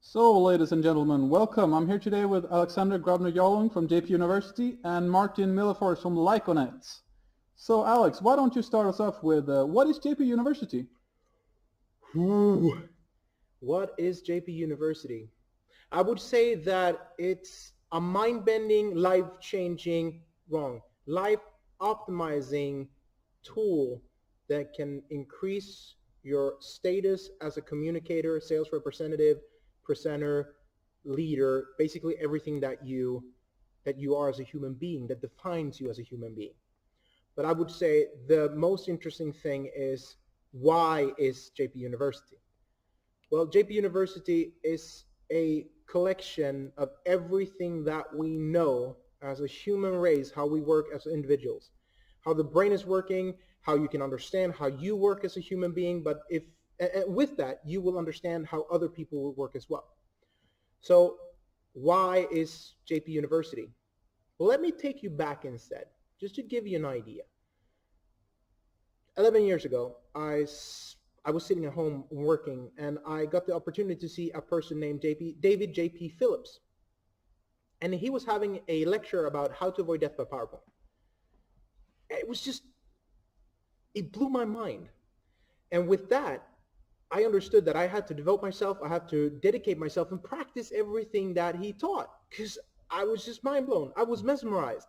So, ladies and gentlemen, welcome. I'm here today with Alexander Grabner-Jarlung from JP University and Martin Millefors from Lyconet. So, Alex, why don't you start us off with what is JP University? Ooh, what is JP University? I would say that it's a mind-bending, life-changing, life-optimizing tool that can increase your status as a communicator, sales representative, presenter, leader, basically everything that you are as a human being, that defines you as a human being. But I would say the most interesting thing is, why is JP University? Well, JP University is a collection of everything that we know as a human race, how we work as individuals, how the brain is working, how you can understand how you work as a human being, but if with that, you will understand how other people will work as well. So why is JP University? Well, let me take you back instead, just to give you an idea. 11 years ago, I was sitting at home working, and I got the opportunity to see a person named David JP Phillips. And he was having a lecture about how to avoid death by PowerPoint. It blew my mind. And with that, I understood that I had to devote myself, I had to dedicate myself and practice everything that he taught, because I was just mind blown. I was mesmerized.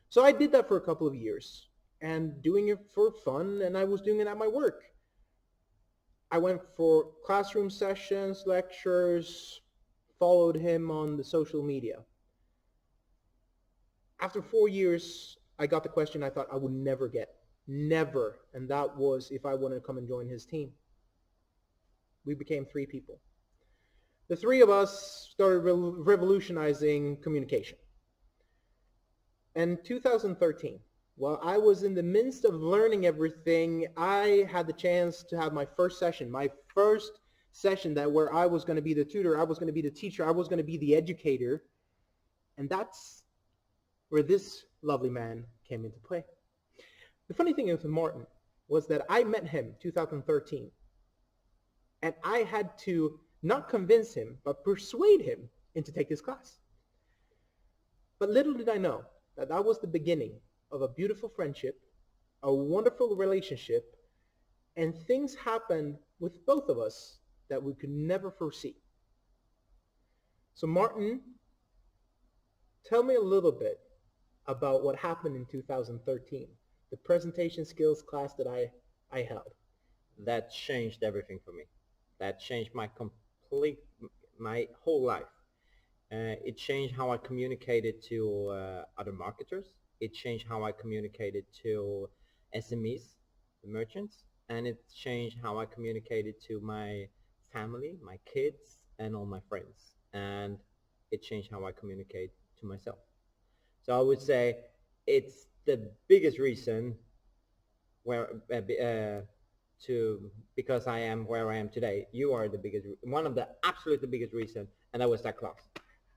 So I did that for a couple of years and doing it for fun, and I was doing it at my work. I went for classroom sessions, lectures, followed him on the social media. After 4 years, I got the question I thought I would never get. Never. And that was if I wanted to come and join his team. We became 3 people. The 3 of us started revolutionizing communication. In 2013, while I was in the midst of learning everything, I had the chance to have my first session that where I was going to be the tutor, I was going to be the teacher, I was going to be the educator. And that's where this lovely man came into play. The funny thing with Martin was that I met him 2013, and I had to not convince him, but persuade him into take this class. But little did I know that that was the beginning of a beautiful friendship, a wonderful relationship, and things happened with both of us that we could never foresee. So Martin, tell me a little bit about what happened in 2013, the presentation skills class that I held. That changed everything for me. That changed my whole life. It changed how I communicated to other marketers. It changed how I communicated to SMEs, the merchants, and it changed how I communicated to my family, my kids, and all my friends. And it changed how I communicate to myself. So I would say it's the biggest reason where to because I am where I am today. You are the biggest, one of the absolutely biggest reason, and that was that class.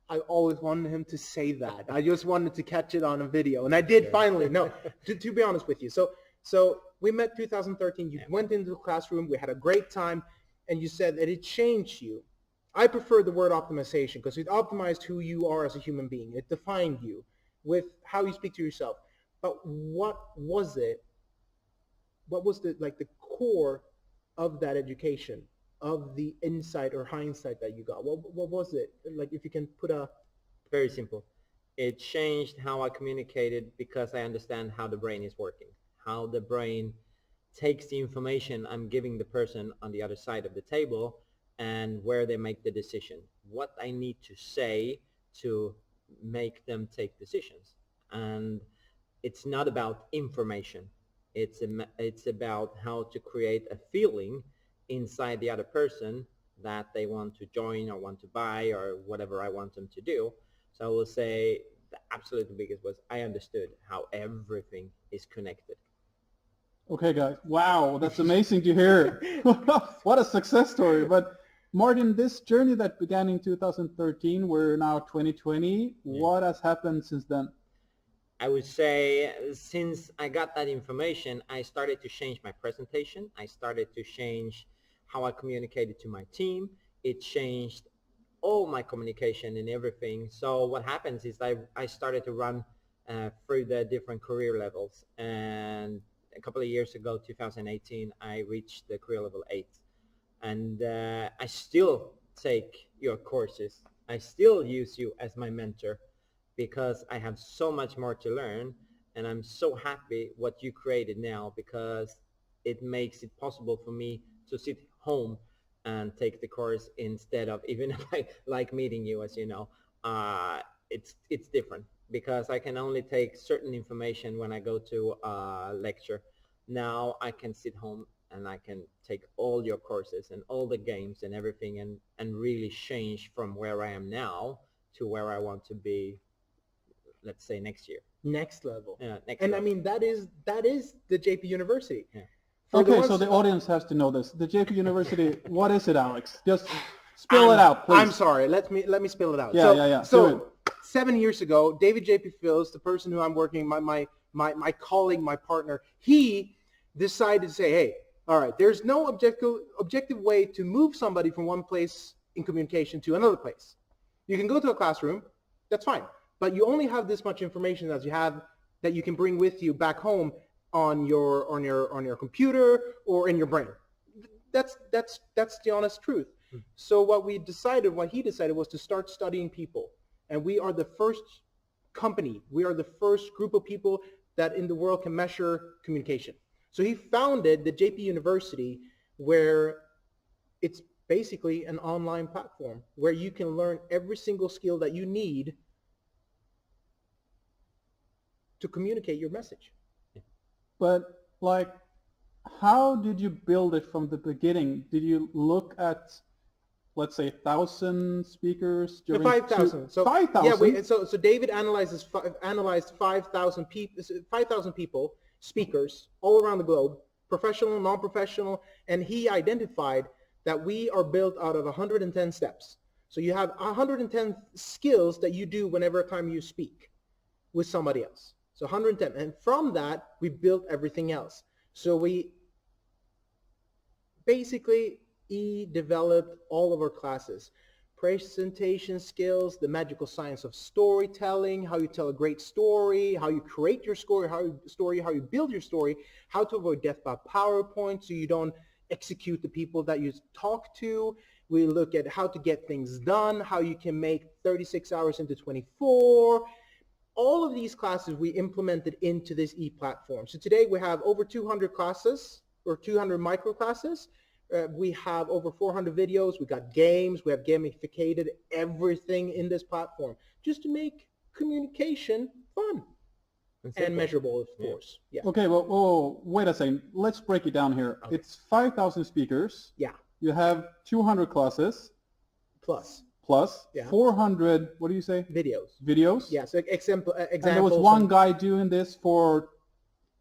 I always wanted him to say that. I just wanted to catch it on a video, and I did finally. No, to be honest with you. So we met 2013. You went into the classroom. We had a great time, and you said that it changed you. I prefer the word optimization because it optimized who you are as a human being. It defined you with how you speak to yourself. But what was it? What was the core of that education, of the insight or hindsight that you got? What was it? Like, if you can put a... Very simple. It changed how I communicated because I understand how the brain is working, how the brain takes the information I'm giving the person on the other side of the table and where they make the decision, what I need to say to make them take decisions. And it's not about information. It's about how to create a feeling inside the other person that they want to join or want to buy or whatever I want them to do. So I will say the absolute biggest was I understood how everything is connected. Okay, guys. Wow, that's amazing to hear. What a success story. But Martin, this journey that began in 2013, we're now 2020. What has happened since then? I would say since I got that information, I started to change my presentation. I started to change how I communicated to my team. It changed all my communication and everything. So what happens is I started to run through the different career levels. And a couple of years ago, 2018, I reached the career level 8. And I still take your courses. I still use you as my mentor because I have so much more to learn. And I'm so happy what you created now, because it makes it possible for me to sit home and take the course instead of, even if I like meeting you, as you know, it's different because I can only take certain information when I go to a lecture. Now I can sit home and I can take all your courses and all the games and everything, and really change from where I am now to where I want to be, let's say next year. Next level. Yeah, next And level. I mean, that is the JP University. Yeah. Okay, so the audience has to know this. The JP University, what is it, Alex? Just spill it out, please. I'm sorry. Let me spill it out. Yeah, yeah. Do So 7 years ago, David JP Phillips, the person who I'm working, my colleague, my partner, he decided to say, hey, all right, there's no objective way to move somebody from one place in communication to another place. You can go to a classroom, that's fine, but you only have this much information that you can bring with you back home on your computer or in your brain. That's the honest truth. So what he decided was to start studying people. And we are the first company, we are the first group of people that in the world can measure communication. So he founded the JP University, where it's basically an online platform where you can learn every single skill that you need to communicate your message. But like, how did you build it from the beginning? Did you look at, let's say, 1,000 speakers? 5,000. So 5,000? Yeah, so David analyzed 5,000 people, speakers all around the globe, professional, non-professional, and he identified that we are built out of 110 steps. So you have 110 skills that you do whenever time you speak with somebody else. So 110. And from that, we built everything else. So we basically developed all of our classes. Presentation skills, the magical science of storytelling, how you tell a great story, how you create your story, how you build your story, how to avoid death by PowerPoint so you don't execute the people that you talk to. We look at how to get things done, how you can make 36 hours into 24. All of these classes we implemented into this e-platform. So today we have over 200 classes, or 200 micro classes. We have over 400 videos. We got games. We have gamificated everything in this platform just to make communication fun and measurable, of course. Yeah. Okay, well, wait a second. Let's break it down here. Okay. It's 5,000 speakers. Yeah. You have 200 classes. Plus Yeah. 400, what do you say? Videos. Yeah, so examples. And there was one guy doing this for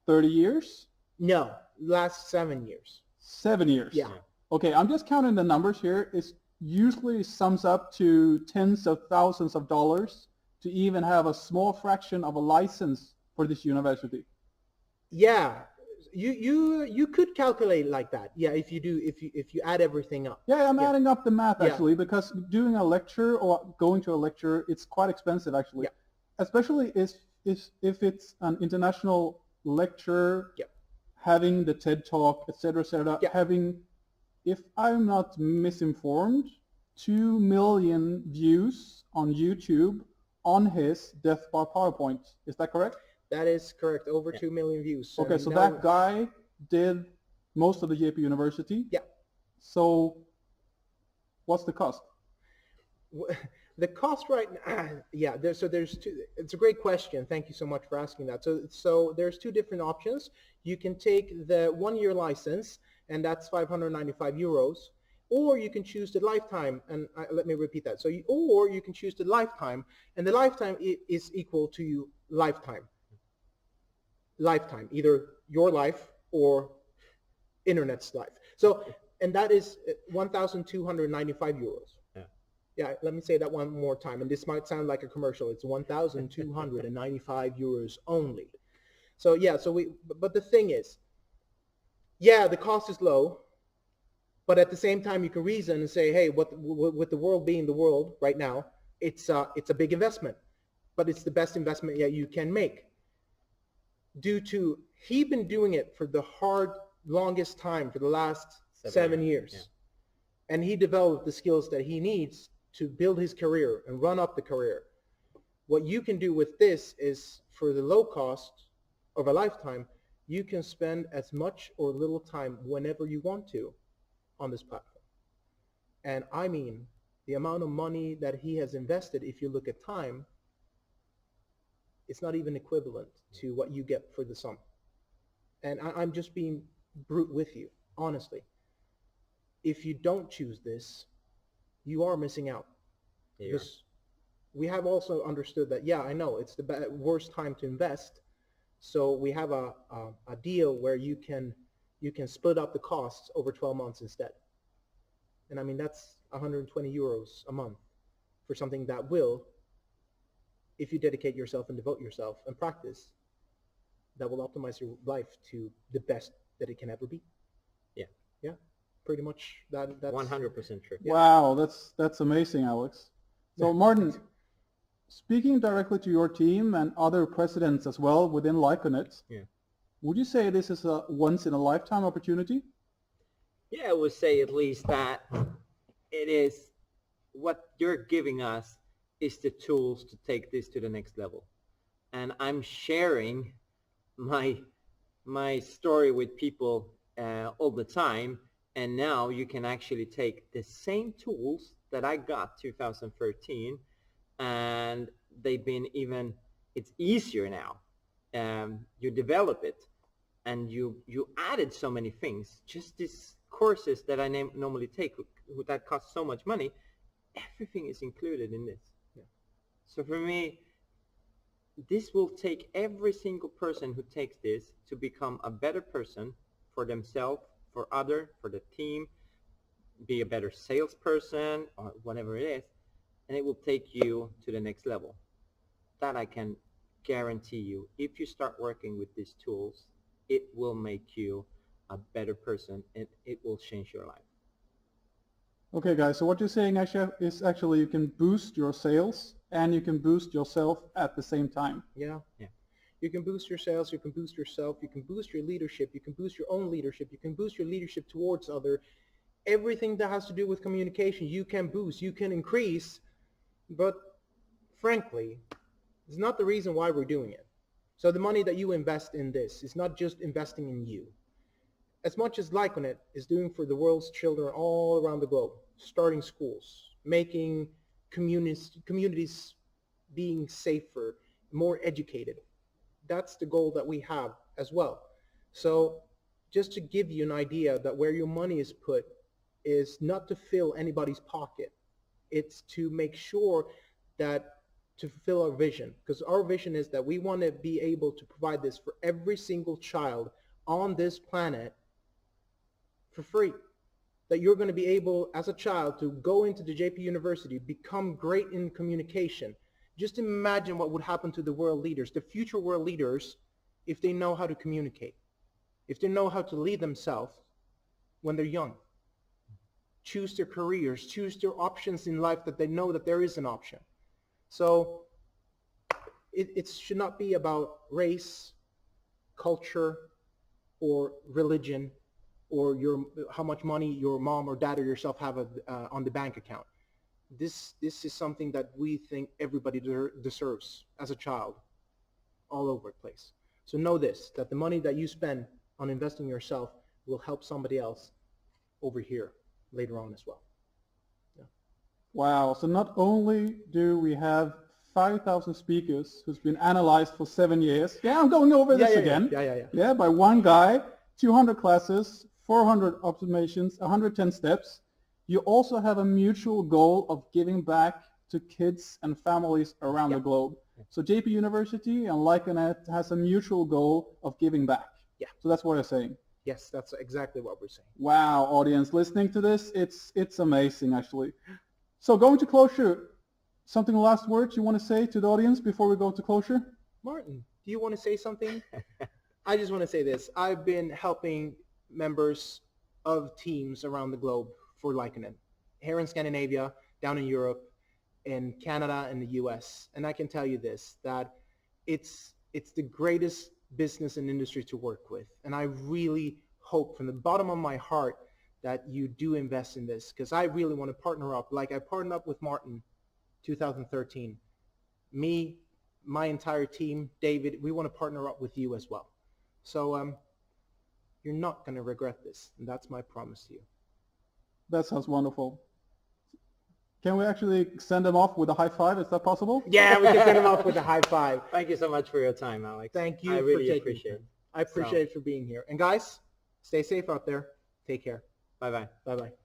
30 years? No, last 7 years. 7 years. Yeah. Okay, I'm just counting the numbers here. It usually sums up to tens of thousands of dollars to even have a small fraction of a license for this university. Yeah, you could calculate like that. Yeah, if you add everything up. Yeah, I'm adding up the math Yeah. actually, because doing a lecture or going to a lecture, it's quite expensive actually. Yeah. Especially if it's an international lecture, Yeah. having the TED Talk, etc., Yeah. having, if I'm not misinformed, 2 million views on YouTube on his Death by PowerPoint. Is that correct? That is correct. Over 2 million views. Okay, so that guy did most of the JP University. Yeah. So what's the cost? The cost right now, yeah. There's two. It's a great question. Thank you so much for asking that. So there's two different options. You can take the 1-year license, and that's 595 euros, or you can choose the lifetime. And let me repeat that. Or you can choose the lifetime, and the lifetime is equal to lifetime. Lifetime, either your life or internet's life. So, and that is 1,295 euros. Yeah, let me say that one more time, and this might sound like a commercial. It's 1,295 euros only. So yeah, but the thing is, yeah, the cost is low, But at the same time, you can reason and say, hey, with the world being the world right now, it's a big investment, but it's the best investment that you can make. Due to he been doing it for the longest time, for the last 7 years. Yeah. And he developed the skills that he needs to build his career and run up the career. What you can do with this is, for the low cost of a lifetime, you can spend as much or little time whenever you want to on this platform. And I mean, the amount of money that he has invested, if you look at time, it's not even equivalent to what you get for the sum. And I'm just being brute with you, honestly. If you don't choose this, you are missing out. Yeah. Because we have also understood that, yeah, I know it's the worst time to invest. So we have a deal where you can split up the costs over 12 months instead. And I mean, that's 120 euros a month for something that will, if you dedicate yourself and devote yourself and practice, that will optimize your life to the best that it can ever be. Yeah. Yeah. Pretty much that's 100% true. Yeah. Wow, that's amazing, Alex. So Martin, speaking directly to your team and other presidents as well within Lyconet, would you say this is a once in a lifetime opportunity? Yeah, I would say at least that it is what you're giving us is the tools to take this to the next level. And I'm sharing my story with people all the time. And now you can actually take the same tools that I got 2013, and they've been it's easier now. You develop it, and you added so many things. Just these courses that I normally take that cost so much money, everything is included in this. Yeah. So for me, this will take every single person who takes this to become a better person for themselves, for the team, be a better salesperson or whatever it is, and it will take you to the next level. That I can guarantee you. If you start working with these tools, it will make you a better person and it will change your life. Okay, guys, so what you're saying actually you can boost your sales and you can boost yourself at the same time. Yeah. Yeah. You can boost your sales, you can boost yourself, you can boost your leadership, you can boost your own leadership, you can boost your leadership towards other. Everything that has to do with communication, you can boost, you can increase, but frankly, it's not the reason why we're doing it. So the money that you invest in this is not just investing in you. As much as Lyconet is doing for the world's children all around the globe, starting schools, making communities being safer, more educated, that's the goal that we have as well. So just to give you an idea that where your money is put is not to fill anybody's pocket. It's to make sure that to fulfill our vision, because our vision is that we want to be able to provide this for every single child on this planet for free. That you're going to be able, as a child, to go into the JP University, become great in communication. Just imagine what would happen to the world leaders, the future world leaders, if they know how to communicate, if they know how to lead themselves when they're young, choose their careers, choose their options in life, that they know that there is an option. So it should not be about race, culture, or religion, or how much money your mom or dad or yourself have on the bank account. This is something that we think everybody deserves as a child, all over the place. So know this, that the money that you spend on investing in yourself will help somebody else over here later on as well. Yeah. Wow, so not only do we have 5,000 speakers who's been analyzed for 7 years. Yeah, I'm going over this again. Yeah, by one guy, 200 classes, 400 observations, 110 steps. You also have a mutual goal of giving back to kids and families around the globe. So JP University and Lyconet has a mutual goal of giving back. Yeah. So that's what I'm saying. Yes, that's exactly what we're saying. Wow, audience, listening to this, it's amazing actually. So going to closure, something last words you want to say to the audience before we go to closure? Martin, do you want to say something? I just want to say this. I've been helping members of teams around the globe for Lyconet, here in Scandinavia, down in Europe, in Canada, and the US. And I can tell you this, that it's the greatest business and industry to work with. And I really hope from the bottom of my heart that you do invest in this, because I really want to partner up, like I partnered up with Martin 2013. Me, my entire team, David, we want to partner up with you as well. So you're not going to regret this, and that's my promise to you. That sounds wonderful. Can we actually send them off with a high five? Is that possible? Yeah, we can send them off with a high five. Thank you so much for your time, Alex. Thank you. I really appreciate it. I appreciate it for being here. And guys, stay safe out there. Take care. Bye-bye. Bye-bye.